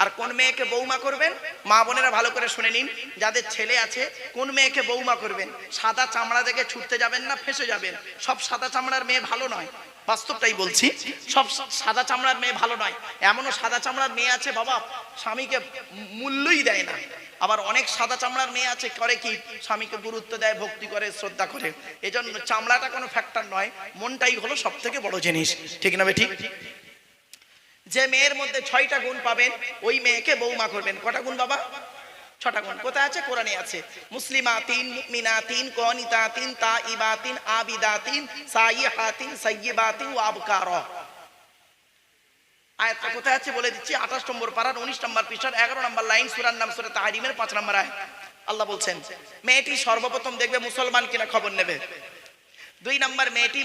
আর কোন মেয়েকে বৌমা করবেন, মা বোনেরা ভালো করে শুনে নিন, যাদের ছেলে আছে কোন মেয়েকে বৌমা করবেন, সাদা চামড়া দেখে ছুটতে যাবেন না, ফেঁসে যাবেন। সব সাদা চামড়ার মেয়ে ভালো নয়, বাস্তবটাই বলছি, সব সাদা চামড়ার মেয়ে ভালো নয়। এমনও সাদা চামড়ার মেয়ে আছে বাবা স্বামীকে মূল্যই দেয় না, আবার অনেক সাদা চামড়ার মেয়ে আছে করে কি স্বামীকে গুরুত্ব দেয়, ভক্তি করে, শ্রদ্ধা করে। এজন্য চামড়াটা কোনো ফ্যাক্টর নয়, মনটাই হলো সব থেকে বড় জিনিস, ঠিক না ঠিক? যে মেয়ের মধ্যে 6টা গুণ পাবেন ওই মেয়েকে বৌমা করবেন। কটা গুণ বাবা? 6টা গুণ। কোথায় আছে? কোরআনে আছে। মুসলিমাতিন, মুমিনাতিন, কনিতাতিন, তাইবাতিন, আবিদাতিন, সাইয়্যিহাতিন, সাইয়্যিবাতিন ওয়া আবকারা। আয়াতটা কোথায় আছে বলে দিচ্ছি, 28 নম্বর পারার 19 নম্বর পৃষ্ঠার 11 নম্বর লাইন, সূরার নাম সূরা তাহরিমের 5 নম্বর আয়াত। আল্লাহ বলছেন মেয়েটি সর্বপ্রথম দেখবে মুসলমান কিনা খবর নেবে। 2 নম্বর মেয়েটি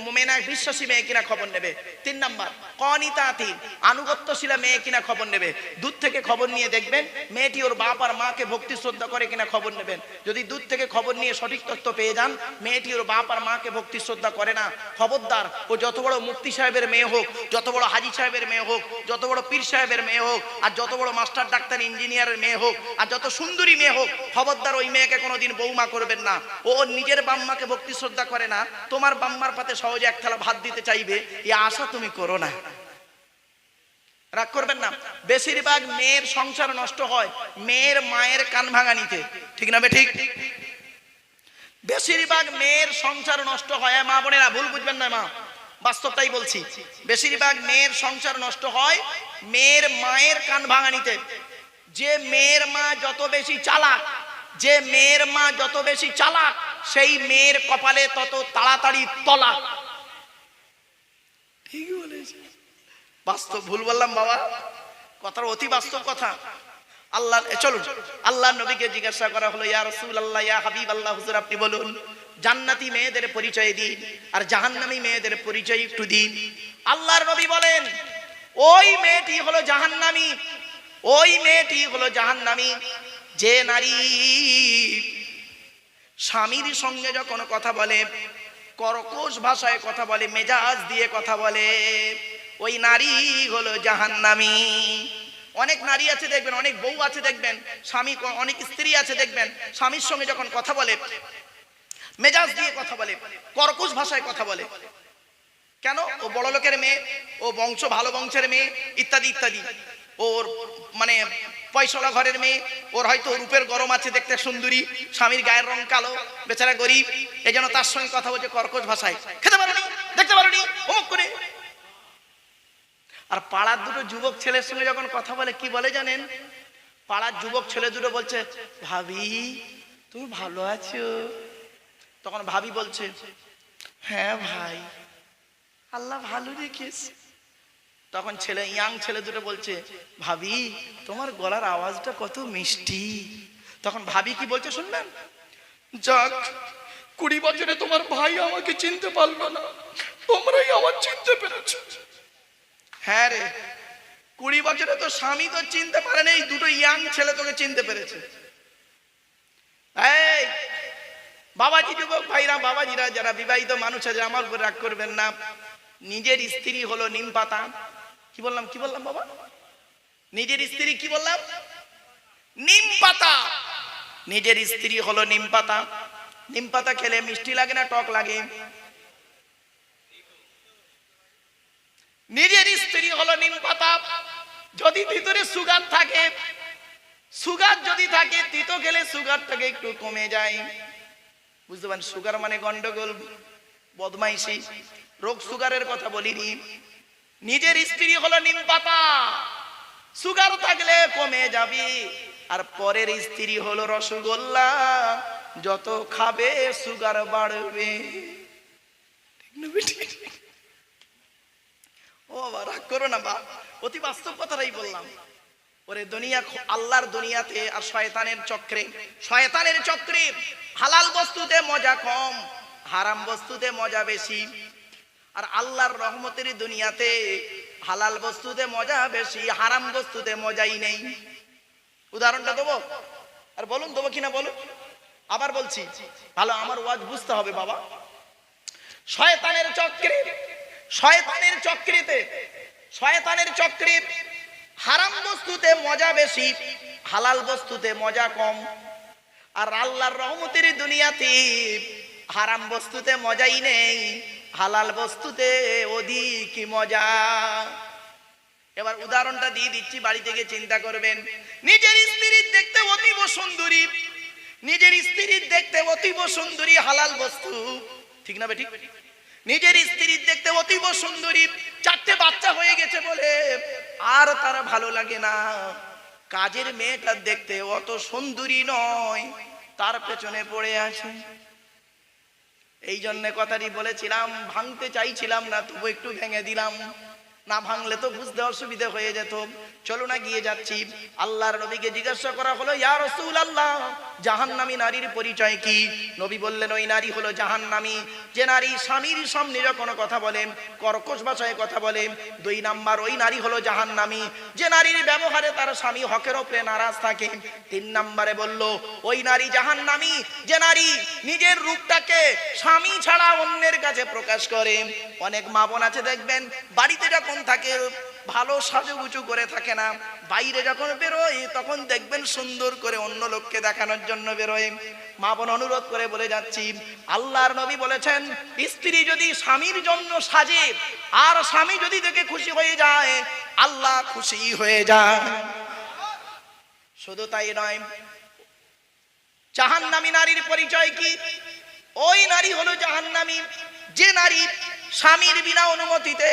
মুমিনা বিশ্বাসী মেয়ে কিনা খবর নেবে। 3 নম্বর কনিতাতিন আনুগত্যশীলা মেয়ে কিনা খবর নেবে। দূর থেকে খবর নিয়ে দেখবেন মেয়েটি ওর বাপ আর মাকে ভক্তি শ্রদ্ধা করে কিনা খবর নেবেন। যদি দূর থেকে খবর নিয়ে সঠিক তথ্য পেয়ে যান মেয়েটি ওর বাপ আর মাকে ভক্তি শ্রদ্ধা করে না, খবরদার ও যত বড় মুফতি সাহেবের মেয়ে হোক, যত বড় হাজি সাহেবের মেয়ে হোক, যত বড় পীর সাহেবের মেয়ে হোক, আর যত বড় মাস্টার ডাক্তার ইঞ্জিনিয়ারের মেয়ে হোক, আর যত সুন্দরী মেয়ে হোক, খবরদার ওই মেয়েকে কোনোদিন বৌমা করবেন না। ও নিজের বাম্মাকে ভক্তি শ্রদ্ধা করে না, তোমার বাম্মার পাতে সহজে এক থালা ভাত দিতে চাইবে, এই আশা তুমি করো না। রাগ করবেন না। বেশিরভাগ মেয়ের সংসার নষ্ট হয় মেয়ের মায়ের কান ভাঙানিতে, ঠিক না ঠিক? বেশিরভাগ মেয়ের সংসার নষ্ট হয়, মা বোনেরা ভুল বুঝবেন না, মা বাস্তবটাই বলছি, বেশিরভাগ মেয়ের সংসার নষ্ট হয় মেয়ের মায়ের কান ভাঙানিতে। যে মেয়ের মা যত বেশি চালাক, যে মেয়ের মা যত বেশি চালাক, সেই মেয়ের কপালে তত তাড়াতাড়ি তলাক। ঠিক বলেছে, বাস্তব, ভুল বললাম বাবা? কথার অতি বাস্তব কথা। আল্লাহ চলুন, আল্লাহ নবীকে জিজ্ঞাসা করা হলো, ইয়া রাসূলুল্লাহ, ইয়া হাবিবাল্লাহ, হুজুর আপনি বলুন জান্নাতি মেয়েদের পরিচয় দিন আর জাহান্নামী মেয়েদের পরিচয় একটু দিন। আল্লাহর নবী বলেন ওই মেয়েটি হলো জাহান্নামী, ওই মেয়েটি হলো জাহান্নামী যে নারী স্বামীর সঙ্গে যখন কথা বলে কর্কশ ভাষায় কথা বলে, মেজাজ দিয়ে কথা বলে, ওই নারী হলো জাহান্নামী। অনেক নারী আছে দেখবেন, অনেক বউ আছে দেখবেন, স্বামী, অনেক স্ত্রী আছে দেখবেন স্বামীর সঙ্গে যখন কথা বলে মেজাজ দিয়ে কথা বলে, কর্কশ ভাষায় কথা বলে। কেন? ও বড় লোকের মেয়ে, ও বংশ ভালো বংশের মেয়ে, ইত্যাদি ইত্যাদি। ওর মানে পয়সাওয়ালা ঘরের মেয়ে, ওর হয়তো রূপের গরম আছে, দেখতে সুন্দরী, স্বামীর গায়ের রং কালো, বেচারা গরিব, এই জন্য তার সঙ্গে কথা বলছে কর্কশ ভাষায়, খেতে পারোনি, দেখতে পারোনি, অমুক করে। আর পাড়ার দুটো যুবক ছেলের সঙ্গে যখন কথা বলে কি বলে জানেন? পাড়ার যুবক ছেলে দুটো বলছে, ভাবি তুমি ভালো আছো? তখন ভাবি বলছে, হ্যাঁ ভাই আল্লাহ ভালো রেখেছে। তখন ছেলে, ইয়াং ছেলে দুটো বলছে, ভাবি তোমার গলার আওয়াজটা কত মিষ্টি। তখন ভাবি কি বলছে শুনবেন? যাক 20 বছরে তোমার ভাই আমাকে চিনতে পারলো না, তোমরাই আমার চিনতে পেরেছো। হ্যাঁ রে, 20 বছরে তো স্বামী তো চিনতে পারে না, এই দুটো ইয়াং ছেলে তোকে চিনতে পেরেছে। এই বাবাজি, যুবক ভাইরা, বাবাজিরা, যারা বিবাহিত মানুষ আছে আমার উপর রাগ করবেন না। নিজের স্ত্রী হলো নিম পাতা। কি বললাম, কি বললাম বাবা? নিজের স্ত্রী কি বললাম? নিম পাতা। নিজের স্ত্রী হলো নিম পাতা। নিম পাতা খেলে মিষ্টি লাগে না টক লাগে? নিজের স্ত্রী হলো নিম পাতা। যদি ভিতরে সুগার থাকে, সুগার যদি থাকে, তিতো খেলে সুগারটাকে একটু কমে যায়, বুঝতে পারেন? সুগার মানে গন্ডগোল, বদমাইশি, রোগ সুগারের কথা বলিনি। নিজের স্ত্রী হলো নিম পাতা, সুগার থাকলে কমে যাবে। আর পরের স্ত্রী হলো রসগোল্লা, যত খাবে সুগার বাড়বে। ও বাবা রাগ করো না, বা অতি বাস্তব কথাটাই বললাম। ওরে দুনিয়া, আল্লাহর দুনিয়াতে আর শয়তানের চক্রে, শয়তানের চক্রে হালাল বস্তুতে মজা কম, হারাম বস্তুতে মজা বেশি। আর আল্লাহর রহমতের দুনিয়াতে হালাল বস্তুতে মজা বেশি, হারাম বস্তুতে মজাই নেই। উদাহরণটা দেবো? আর বলুন দেবো কিনা বলুন? আবার বলছি, ভালো আমার ওয়াজ বুঝতে হবে বাবা। শয়তানের চক্রে, শয়তানের চক্রেতে, শয়তানের চক্রে হারাম বস্তুতে মজা বেশি, হালাল বস্তুতে মজা কম। আর আল্লাহর রহমতের দুনিয়াতে হারাম বস্তুতে মজাই নেই, হালাল বস্তুতে অধিক মজা। এবার উদাহরণটা দিয়ে দিচ্ছি, বাড়ি থেকে চিন্তা করবেন। নিজের স্ত্রীর দেখতে অতীব সুন্দরী, নিজের স্ত্রীর দেখতে অতীব সুন্দরী হালাল বস্তু, ঠিক না বেঠিক? নিজের স্ত্রীর দেখতে অতীব সুন্দরী, 4টে বাচ্চা হয়ে গেছে বলে আর তার ভালো লাগে না। কাজের মেয়েটা দেখতে অত সুন্দরী নয়, তার পেছনে পড়ে আছে। এই জন্য কথাটি বলেছিলাম, ভাঙতে চাইছিলাম না, তবু একটু ভেঙে দিলাম। না ভাঙলে তো বুঝতে অসুবিধা হয়ে যেত। চলো না, গিয়ে যাচ্ছি। আল্লাহর নবীকে জিজ্ঞাসা করা হলো, ইয়া রাসূলুল্লাহ, জাহান্নামী নারীর পরিচয় কি? নবী বললেন, ওই নারী হলো জাহান্নামী যে নারী স্বামীর সামনে যখন কথা বলে কর্কশ ভাষায় কথা বলে। 2 নাম্বার, ওই নারী হলো জাহান্নামী যে নারীর ব্যবহারে তার স্বামী হকের উপরে নারাজ থাকে। 3 নাম্বারে বলল, ওই নারী জাহান্নামী যে নারী নিজের রূপটাকে স্বামী ছাড়া অন্যের কাছে প্রকাশ করে। অনেক মা বোন আছে দেখবেন, বাড়িতে যখন থাকে ভালো সাজুগুজু করে থাকে না, বাইরে যখন বেরোয় তখন দেখবেন সুন্দর করে অন্য লোককে দেখানোর জন্য বেরোয়। মা বোন অনুরোধ করে বলে যাচ্ছি, আল্লাহর নবী বলেছেন, স্ত্রী যদি স্বামীর জন্য সাজে আর স্বামী যদি দেখে খুশি হয়ে যায়, আল্লাহ খুশি হয়ে যায়। শুধু তাই নয়, জাহান্নামী নারীর পরিচয় কি? ওই নারী হলো জাহান্নামী যে নারী স্বামীর বিনা অনুমতিতে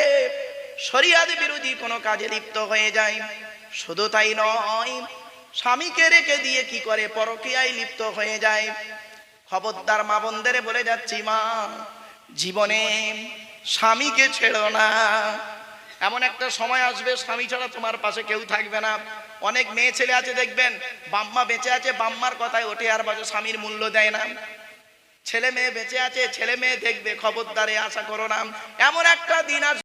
শরিয়াত বিরোধী কোনো কাজে লিপ্ত হয়ে যায়। শুধু তাই নয়, স্বামীকে রেখে দিয়ে কি করে, পরকীয়ায় লিপ্ত হয়ে যায়। খবরদার মা বোনদের বলে যাচ্ছি, মা, জীবনে স্বামীকে ছেড়ো না। এমন একটা সময় আসবে স্বামী ছাড়া তোমার পাশে কেউ থাকবে না। অনেক মেয়ে ছেলে আছে দেখবেন, বাম্মা বেঁচে আছে, বাম্মার কথায় ওঠে আর বাজে, স্বামীর মূল্য দেয় না। ছেলে মেয়ে বেঁচে আছে, ছেলে মেয়ে দেখবে, খবরদারে আশা করো না, এমন একটা দিন আসবে